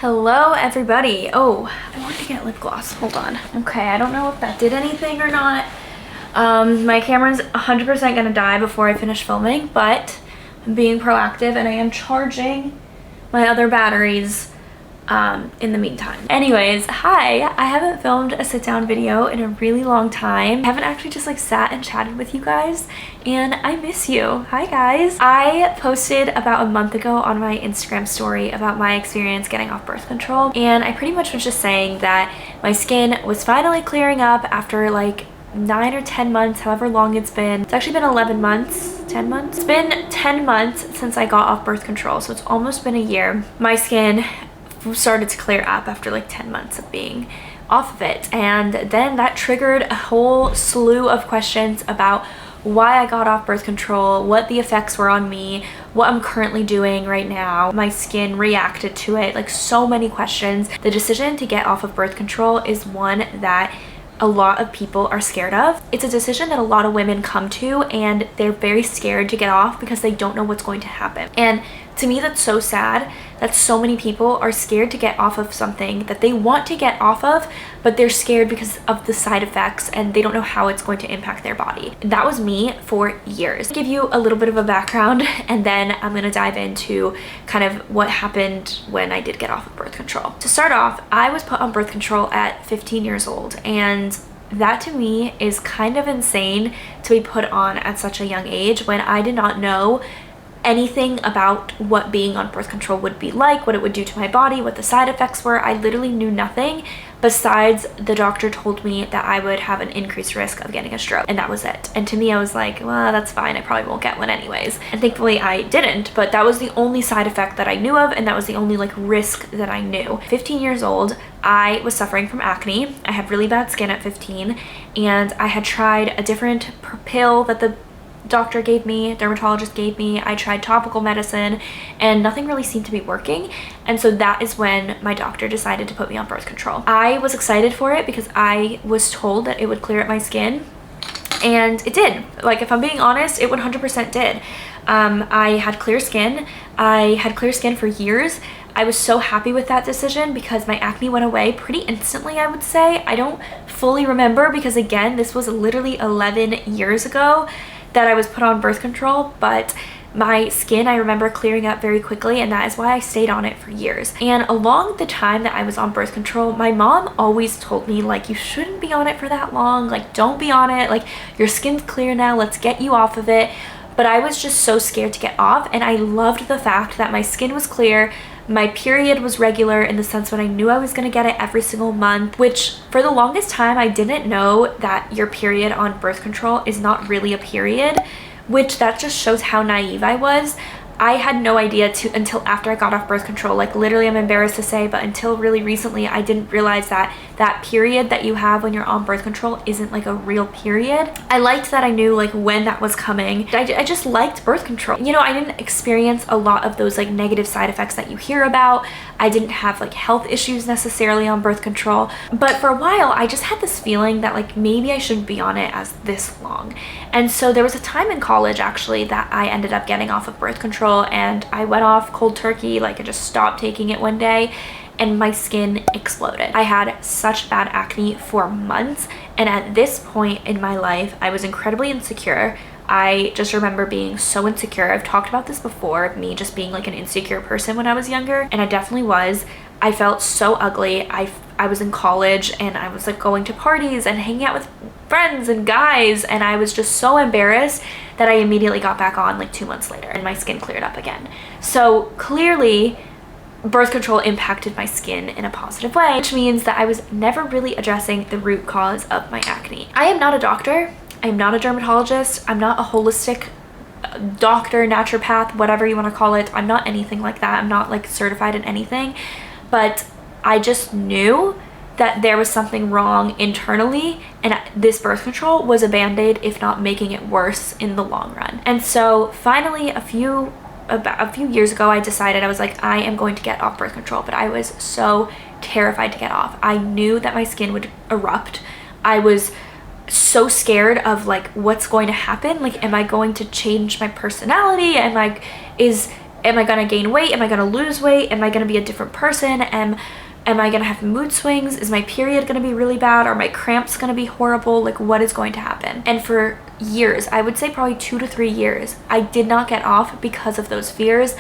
Hello everybody. Oh, I wanted to get lip gloss. Hold on. Okay, I don't know if that did anything or not. My camera's 100% gonna die before I finish filming, but I'm being proactive and I am charging my other batteries in the meantime. Anyways, hi. I haven't filmed a sit-down video in a really long time. I haven't actually just like sat and chatted with you guys, and I miss you. Hi guys. I posted about a month ago on my Instagram story about my experience getting off birth control, and I pretty much was just saying that my skin was finally clearing up after like 9 or 10 months, however long it's been. It's actually been 11 months, 10 months. It's been 10 months since I got off birth control, so it's almost been a year. My skin started to clear up after like 10 months of being off of it, and then that triggered a whole slew of questions about why I got off birth control, what the effects were on me, what I'm currently doing right now, my skin reacted to it, like so many questions. The decision to get off of birth control is one that a lot of people are scared of. It's a decision that a lot of women come to and they're very scared to get off because they don't know what's going to happen. And to me, that's so sad that so many people are scared to get off of something that they want to get off of, but they're scared because of the side effects and they don't know how it's going to impact their body. That was me for years. I'll give you a little bit of a background and then I'm gonna dive into kind of what happened when I did get off of birth control. To start off, I was put on birth control at 15 years old, and that to me is kind of insane to be put on at such a young age when I did not know anything about what being on birth control would be like, what it would do to my body, what the side effects were. I literally knew nothing besides the doctor told me that I would have an increased risk of getting a stroke, and that was it. And to me, I was like, well, that's fine, I probably won't get one anyways. And thankfully I didn't, but that was the only side effect that I knew of, and that was the only like risk that I knew. 15 years old, I was suffering from acne. I had really bad skin at 15, and I had tried a different pill that the doctor gave me, dermatologist gave me. I tried topical medicine and nothing really seemed to be working, and so that is when my doctor decided to put me on birth control. I was excited for it because I was told that it would clear up my skin, and it did. Like, if I'm being honest, it 100% did. I had clear skin. I had clear skin for years. I was so happy with that decision because my acne went away pretty instantly, I would say. I don't fully remember because, again, this was literally 11 years ago that I was put on birth control, but my skin I remember clearing up very quickly, and that is why I stayed on it for years. And along the time that I was on birth control, my mom always told me, like, you shouldn't be on it for that long, like, don't be on it, like, your skin's clear now, let's get you off of it. But I was just so scared to get off, and I loved the fact that my skin was clear, my period was regular in the sense when I knew I was gonna get it every single month, which for the longest time I didn't know that your period on birth control is not really a period, which that just shows how naive I was. I had no idea until after I got off birth control. Like, literally, I'm embarrassed to say, but until really recently, I didn't realize that that period that you have when you're on birth control isn't like a real period. I liked that I knew like when that was coming. I just liked birth control. You know, I didn't experience a lot of those like negative side effects that you hear about. I didn't have like health issues necessarily on birth control, but for a while I just had this feeling that like maybe I shouldn't be on it as this long. And so there was a time in college actually that I ended up getting off of birth control, and I went off cold turkey. Like, I just stopped taking it one day and my skin exploded. I had such bad acne for months, and at this point in my life I was incredibly insecure. I just remember being so insecure. I've talked about this before, me just being like an insecure person when I was younger, and I definitely was. I felt so ugly. I was in college and I was like going to parties and hanging out with friends and guys, and I was just so embarrassed that I immediately got back on like 2 months later and my skin cleared up again. So clearly birth control impacted my skin in a positive way, which means that I was never really addressing the root cause of my acne. I am not a doctor. I am not a dermatologist. I'm not a holistic doctor, naturopath, whatever you want to call it. I'm not anything like that. I'm not like certified in anything, but I just knew that there was something wrong internally, and this birth control was a band-aid, if not making it worse in the long run. And so finally, about a few years ago, I decided, I was like, I am going to get off birth control, but I was so terrified to get off. I knew that my skin would erupt. I was so scared of like what's going to happen. Like, am I going to change my personality? And like, is am I gonna gain weight? Am I gonna lose weight? Am I gonna be a different person? Am I gonna have mood swings? Is my period gonna be really bad? Are my cramps gonna be horrible? Like, what is going to happen? And for years, I would say probably 2 to 3 years, I did not get off because of those fears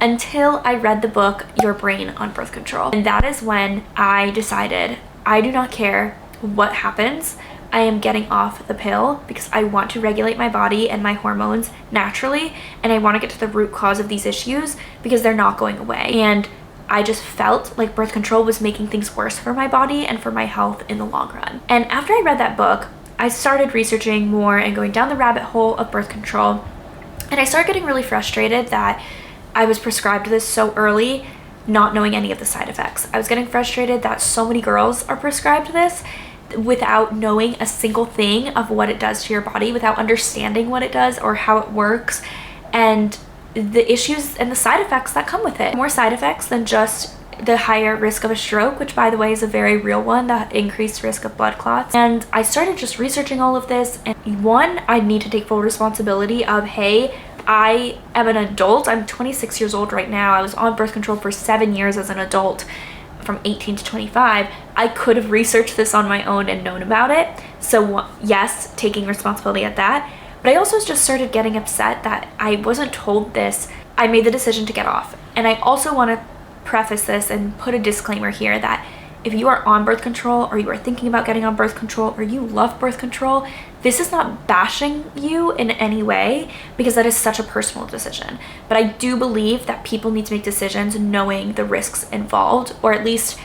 until I read the book Your Brain on Birth Control. And that is when I decided I do not care what happens. I am getting off the pill because I want to regulate my body and my hormones naturally, and I want to get to the root cause of these issues because they're not going away. And I just felt like birth control was making things worse for my body and for my health in the long run. And after I read that book, I started researching more and going down the rabbit hole of birth control, and I started getting really frustrated that I was prescribed this so early, not knowing any of the side effects. I was getting frustrated that so many girls are prescribed this without knowing a single thing of what it does to your body, without understanding what it does or how it works, and the issues and the side effects that come with it. More side effects than just the higher risk of a stroke, which by the way is a very real one, the increased risk of blood clots. And I started just researching all of this, and one, I need to take full responsibility of, hey, I am an adult. I'm 26 years old right now. I was on birth control for 7 years as an adult, from 18 to 25. I could have researched this on my own and known about it. So yes, taking responsibility at that. But I also just started getting upset that I wasn't told this. I made the decision to get off. And I also want to preface this and put a disclaimer here that if you are on birth control, or you are thinking about getting on birth control, or you love birth control, this is not bashing you in any way, because that is such a personal decision. But I do believe that people need to make decisions knowing the risks involved, or at least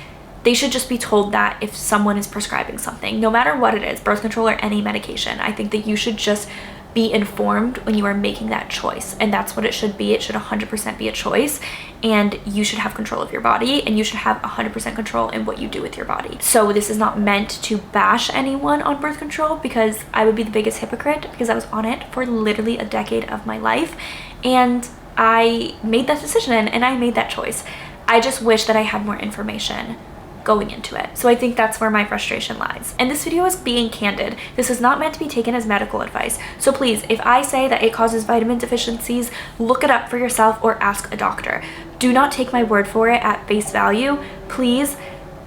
they should just be told that if someone is prescribing something, no matter what it is, birth control or any medication. I think that you should just be informed when you are making that choice, and that's what it should be. It should 100% be a choice, and you should have control of your body, and you should have 100% control in what you do with your body. So this is not meant to bash anyone on birth control, because I would be the biggest hypocrite, because I was on it for literally a decade of my life, and I made that decision and I made that choice. I just wish that I had more information going into it. So I think that's where my frustration lies. And this video is being candid. This is not meant to be taken as medical advice. So please, if I say that it causes vitamin deficiencies, look it up for yourself or ask a doctor. Do not take my word for it at face value. Please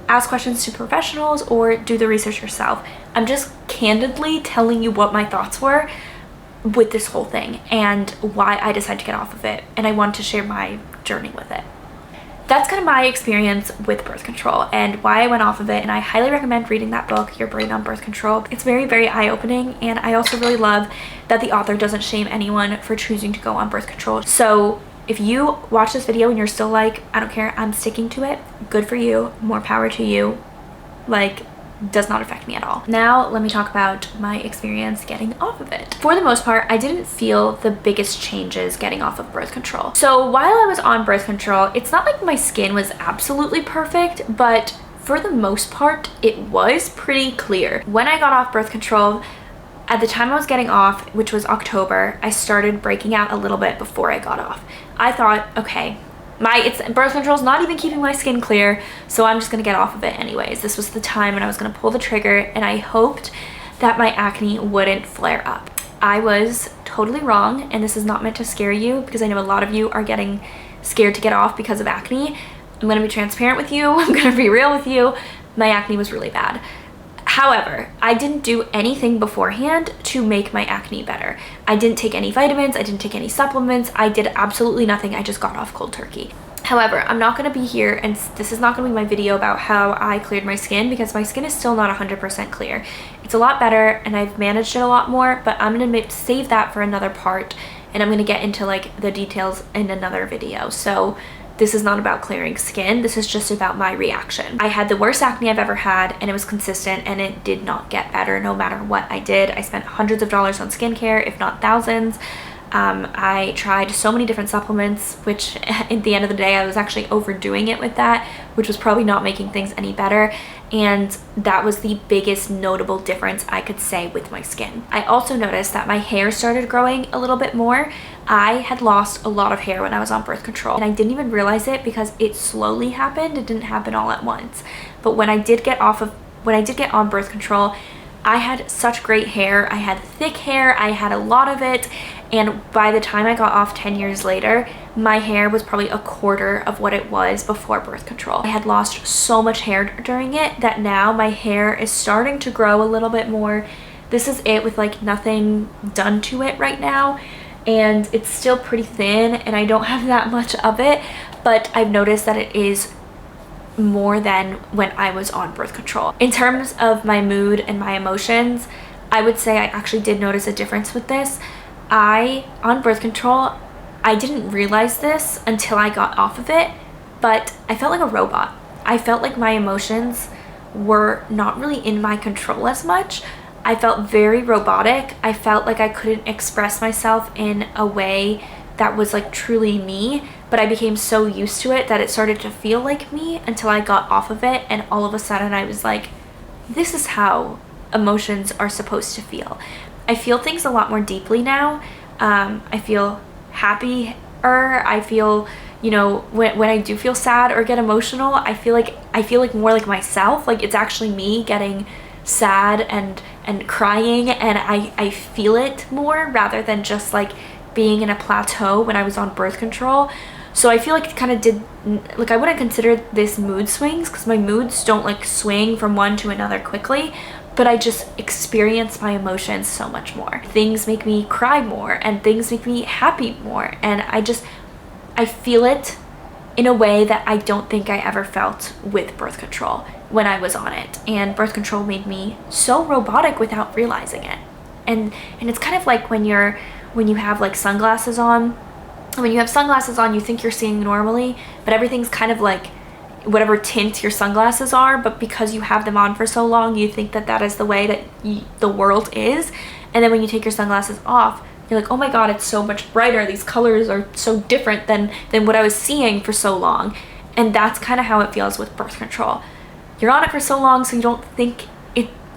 ask questions to professionals or do the research yourself. I'm just candidly telling you what my thoughts were with this whole thing and why I decided to get off of it. And I want to share my journey with it. That's kind of my experience with birth control and why I went off of it, and I highly recommend reading that book, Your Brain on Birth Control. It's very, very eye-opening, and I also really love that the author doesn't shame anyone for choosing to go on birth control. So if you watch this video and you're still like, I don't care, I'm sticking to it, good for you, more power to you. Like, does not affect me at all. Now let me talk about my experience getting off of it. For the most part, I didn't feel the biggest changes getting off of birth control. So while I was on birth control, it's not like my skin was absolutely perfect, but for the most part, it was pretty clear. When I got off birth control, at the time I was getting off, which was October, I started breaking out a little bit before I got off. I thought, okay, birth control is not even keeping my skin clear, so I'm just gonna get off of it anyways. This was the time when I was gonna pull the trigger, and I hoped that my acne wouldn't flare up. I was totally wrong, and this is not meant to scare you, because I know a lot of you are getting scared to get off because of acne. I'm gonna be transparent with you. I'm gonna be real with you. My acne was really bad. However, I didn't do anything beforehand to make my acne better. I didn't take any vitamins, I didn't take any supplements, I did absolutely nothing. I just got off cold turkey. However, I'm not going to be here, and this is not going to be my video about how I cleared my skin, because my skin is still not 100% clear. It's a lot better, and I've managed it a lot more, but I'm going to save that for another part, and I'm going to get into like the details in another video. So this is not about clearing skin. This is just about my reaction. I had the worst acne I've ever had, and it was consistent, and it did not get better no matter what I did. I spent hundreds of dollars on skincare, if not thousands. I tried so many different supplements, which at the end of the day, I was actually overdoing it with that, which was probably not making things any better. And that was the biggest notable difference I could say with my skin. I also noticed that my hair started growing a little bit more. I had lost a lot of hair when I was on birth control, and I didn't even realize it because it slowly happened. It didn't happen all at once. But when I did get on birth control, I had such great hair. I had thick hair. I had a lot of it. And by the time I got off 10 years later, my hair was probably a quarter of what it was before birth control. I had lost so much hair during it that now my hair is starting to grow a little bit more. This is it with like nothing done to it right now. And it's still pretty thin and I don't have that much of it, but I've noticed that it is more than when I was on birth control. In terms of my mood and my emotions, I would say I actually did notice a difference with this. On birth control, I didn't realize this until I got off of it, but I felt like a robot. I felt like my emotions were not really in my control as much. I felt very robotic. I felt like I couldn't express myself in a way that was like truly me, but I became so used to it that it started to feel like me until I got off of it, and all of a sudden I was like, this is how emotions are supposed to feel. I feel things a lot more deeply now. I feel happier. I feel, you know, when I do feel sad or get emotional, I feel like more like myself. Like it's actually me getting sad and crying, and I feel it more rather than just like being in a plateau when I was on birth control. So I feel like it kind of did, like I wouldn't consider this mood swings because my moods don't like swing from one to another quickly, but I just experience my emotions so much more. Things make me cry more and things make me happy more, and I feel it in a way that I don't think I ever felt with birth control when I was on it. And birth control made me so robotic without realizing it. And it's kind of like when you have like sunglasses on. When you have sunglasses on, you think you're seeing normally, but everything's kind of like whatever tint your sunglasses are, but because you have them on for so long, you think that is the way that the world is. And then when you take your sunglasses off, you're like, oh my god, it's so much brighter. These colors are so different than what I was seeing for so long. And that's kind of how it feels with birth control. You're on it for so long, so you don't think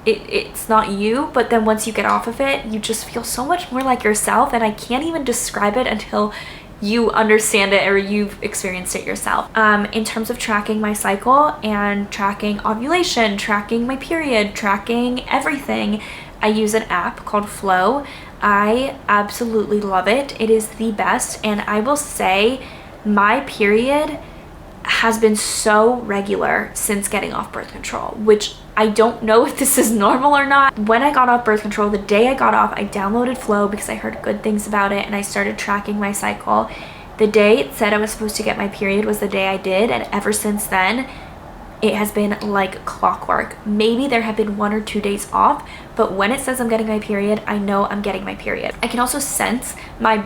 it's not you, but then once you get off of it, you just feel so much more like yourself, and I can't even describe it until you understand it or you've experienced it yourself. In terms of tracking my cycle and tracking ovulation, tracking my period, tracking everything, I use an app called Flow. I absolutely love it. It is the best, and I will say my period has been so regular since getting off birth control, which I don't know if this is normal or not. When I got off birth control, the day I got off, I downloaded Flow because I heard good things about it, and I started tracking my cycle. The day it said I was supposed to get my period was the day I did, and ever since then, it has been like clockwork. Maybe there have been 1 or 2 days off, but when it says I'm getting my period, I know I'm getting my period. I can also sense my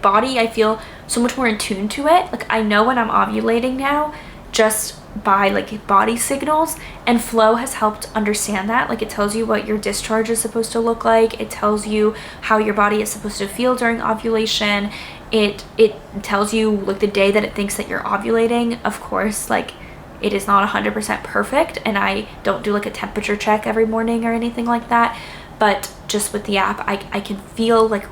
body. I feel so much more in tune to it. Like I know when I'm ovulating now just by like body signals, and Flow has helped understand that. Like it tells you what your discharge is supposed to look like. It tells you how your body is supposed to feel during ovulation. It tells you like the day that it thinks that you're ovulating. Of course, like it is not 100% perfect, and I don't do like a temperature check every morning or anything like that, but just with the app, I can feel like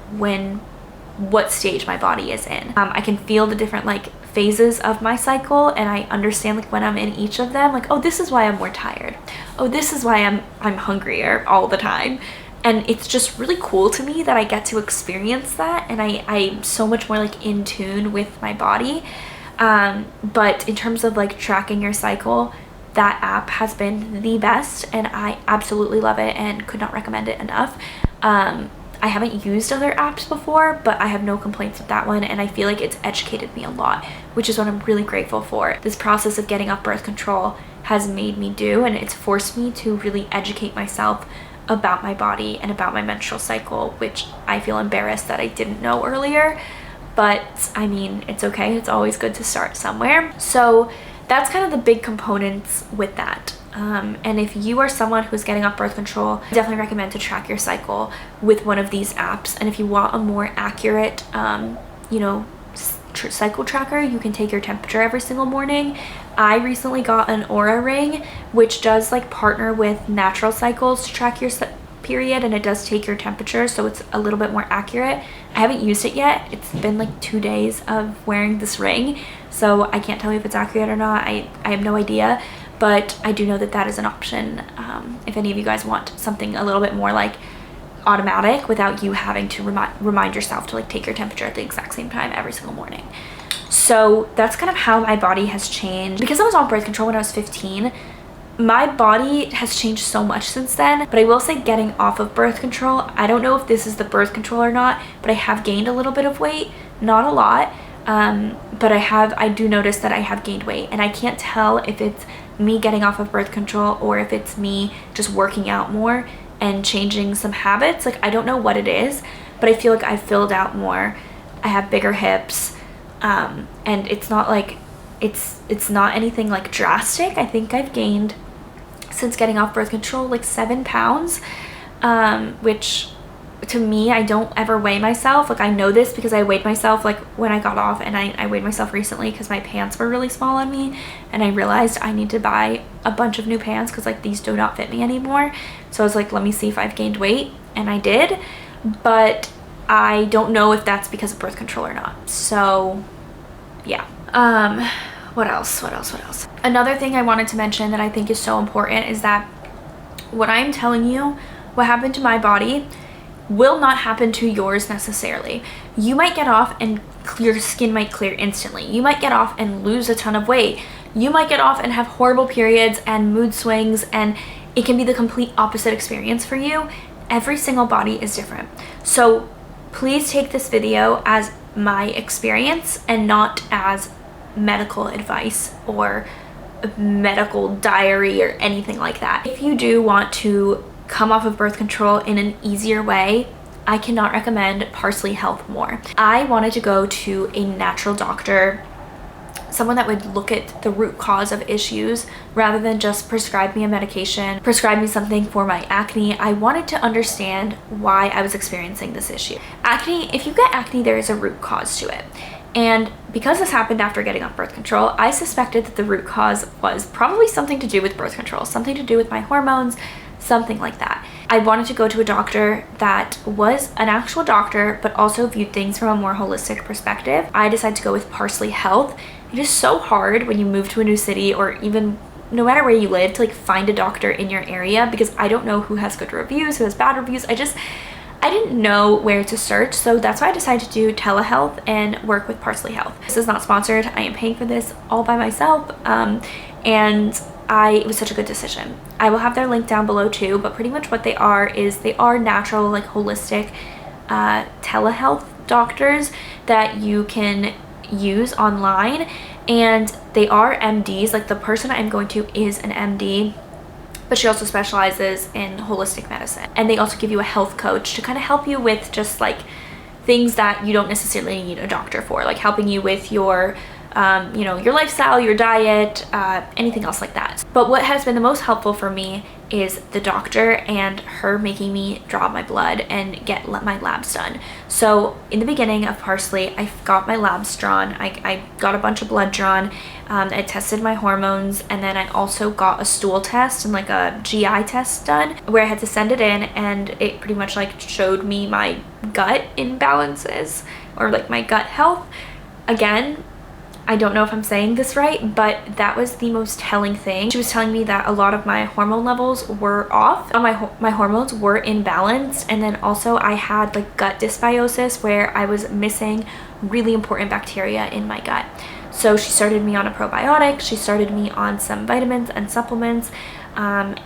what stage my body is in. I can feel the different like phases of my cycle, and I understand like when I'm in each of them, like, oh, this is why I'm more tired. Oh, this is why I'm hungrier all the time. And it's just really cool to me that I get to experience that, and I'm so much more like in tune with my body. But in terms of like tracking your cycle, that app has been the best, and I absolutely love it and could not recommend it enough. I haven't used other apps before, but I have no complaints with that one, and I feel like it's educated me a lot, which is what I'm really grateful for. This process of getting off birth control has made me do, and it's forced me to really educate myself about my body and about my menstrual cycle, which I feel embarrassed that I didn't know earlier. But I mean, it's okay. It's always good to start somewhere. So that's kind of the big components with that. And if you are someone who's getting off birth control, I definitely recommend to track your cycle with one of these apps. And if you want a more accurate, cycle tracker, you can take your temperature every single morning. I recently got an Aura ring, which does like partner with natural cycles to track your period, and it does take your temperature, so it's a little bit more accurate. I haven't used it yet. It's been like 2 days of wearing this ring, so I can't tell you if it's accurate or not. I have no idea, but I do know that that is an option if any of you guys want something a little bit more like automatic without you having to remind yourself to like take your temperature at the exact same time every single morning. So that's kind of how my body has changed. Because I was on birth control when I was 15, my body has changed so much since then. But I will say, getting off of birth control, I don't know if this is the birth control or not, but I have gained a little bit of weight, not a lot, but I do notice that I have gained weight, and I can't tell if it's me getting off of birth control or if it's me just working out more and changing some habits. Like, I don't know what it is, but I feel like I filled out more. I have bigger hips, and it's not like it's not anything like drastic. I think I've gained, since getting off birth control, like 7 pounds, which to me, I don't ever weigh myself. Like, I know this because I weighed myself like when I got off, and I weighed myself recently because my pants were really small on me, and I realized I need to buy a bunch of new pants because like these do not fit me anymore. So I was like, let me see if I've gained weight, and I did, but I don't know if that's because of birth control or not. So yeah. What else? Another thing I wanted to mention that I think is so important is that what I'm telling you, what happened to my body, will not happen to yours necessarily. You might get off and your skin might clear instantly. You might get off and lose a ton of weight. You might get off and have horrible periods and mood swings, and it can be the complete opposite experience for you. Every single body is different. So please take this video as my experience and not as medical advice or medical diary or anything like that. If you do want to come off of birth control in an easier way, I cannot recommend Parsley Health more. I wanted to go to a natural doctor, someone that would look at the root cause of issues rather than just prescribe me a medication, prescribe me something for my acne. I wanted to understand why I was experiencing this issue. Acne, if you get acne, there is a root cause to it. And because this happened after getting off birth control, I suspected that the root cause was probably something to do with birth control, something to do with my hormones, something like that. I wanted to go to a doctor that was an actual doctor, but also viewed things from a more holistic perspective. I decided to go with Parsley Health. It is so hard when you move to a new city, or even no matter where you live, to like find a doctor in your area, because I don't know who has good reviews, who has bad reviews. I didn't know where to search, so that's why I decided to do telehealth and work with Parsley Health. This is not sponsored. I am paying for this all by myself, and it was such a good decision. I will have their link down below too, but pretty much what they are is they are natural, like holistic telehealth doctors that you can use online, and they are MDs. Like, the person I'm going to is an MD, but she also specializes in holistic medicine, and they also give you a health coach to kind of help you with just like things that you don't necessarily need a doctor for, like helping you with your your lifestyle, your diet, anything else like that. But what has been the most helpful for me is the doctor and her making me draw my blood and get my labs done. So in the beginning of Parsley, I got my labs drawn. I got a bunch of blood drawn. I tested my hormones, and then I also got a stool test and like a GI test done, where I had to send it in, and it pretty much like showed me my gut imbalances or like my gut health. Again, I don't know if I'm saying this right, but that was the most telling thing. She was telling me that a lot of my hormone levels were off. My hormones were imbalanced, and then also I had like gut dysbiosis, where I was missing really important bacteria in my gut. So she started me on a probiotic, she started me on some vitamins and supplements, and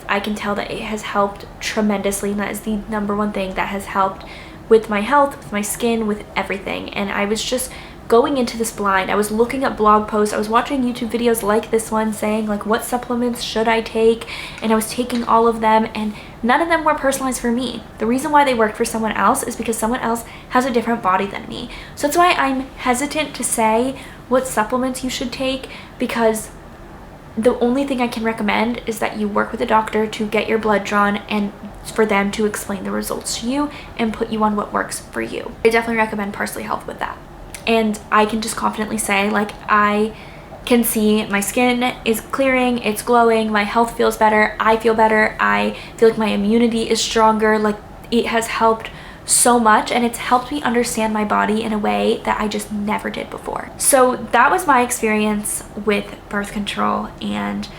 I can tell that it has helped tremendously, and that is the #1 thing that has helped with my health, with my skin, with everything. And I was just going into this blind. I was looking at blog posts, I was watching YouTube videos like this one saying like, what supplements should I take, and I was taking all of them, and none of them were personalized for me. The reason why they worked for someone else is because someone else has a different body than me. So that's why I'm hesitant to say what supplements you should take, because the only thing I can recommend is that you work with a doctor to get your blood drawn, and for them to explain the results to you and put you on what works for you. I definitely recommend Parsley Health with that. And I can just confidently say, like, I can see my skin is clearing, it's glowing, my health feels better, I feel better, I feel like my immunity is stronger. Like, it has helped so much, and it's helped me understand my body in a way that I just never did before. So that was my experience with birth control, and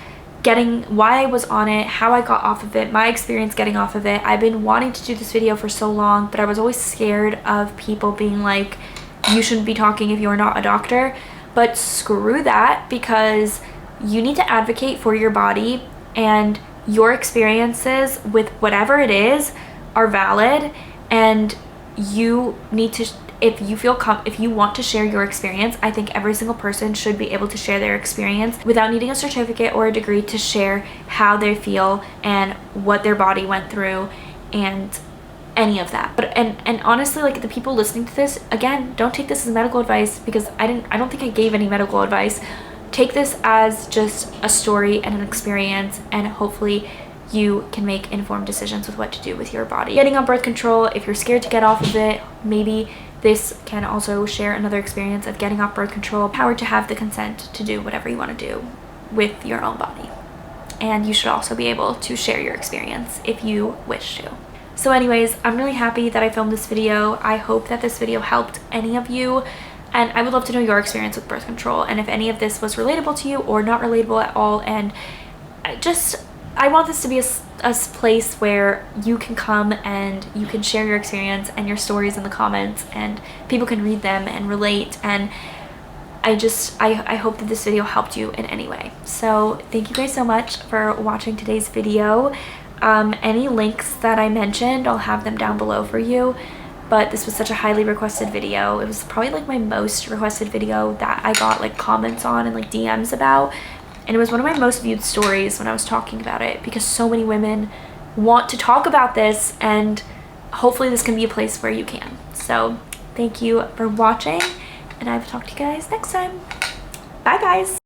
why I was on it, how I got off of it, my experience getting off of it. I've been wanting to do this video for so long, but I was always scared of people being like, you shouldn't be talking if you're not a doctor. But screw that, because you need to advocate for your body, and your experiences with whatever it is are valid, and you need to, if you want to share your experience, I think every single person should be able to share their experience without needing a certificate or a degree to share how they feel and what their body went through and any of that. But and honestly, like, the people listening to this, again, don't take this as medical advice, because I don't think I gave any medical advice. Take this as just a story and an experience, and hopefully you can make informed decisions with what to do with your body. Getting on birth control, if you're scared to get off of it, maybe this can also share another experience of getting off birth control. Power to have the consent to do whatever you want to do with your own body. And you should also be able to share your experience if you wish to. So anyways, I'm really happy that I filmed this video. I hope that this video helped any of you, and I would love to know your experience with birth control, and if any of this was relatable to you or not relatable at all. And I want this to be a place where you can come and you can share your experience and your stories in the comments, and people can read them and relate. And I hope that this video helped you in any way. So thank you guys so much for watching today's video. Any links that I mentioned, I'll have them down below for you. But this was such a highly requested video. It was probably like my most requested video that I got like comments on and like DMs about. And it was one of my most viewed stories when I was talking about it, because so many women want to talk about this, and hopefully this can be a place where you can. So thank you for watching, and I will talk to you guys next time. Bye guys.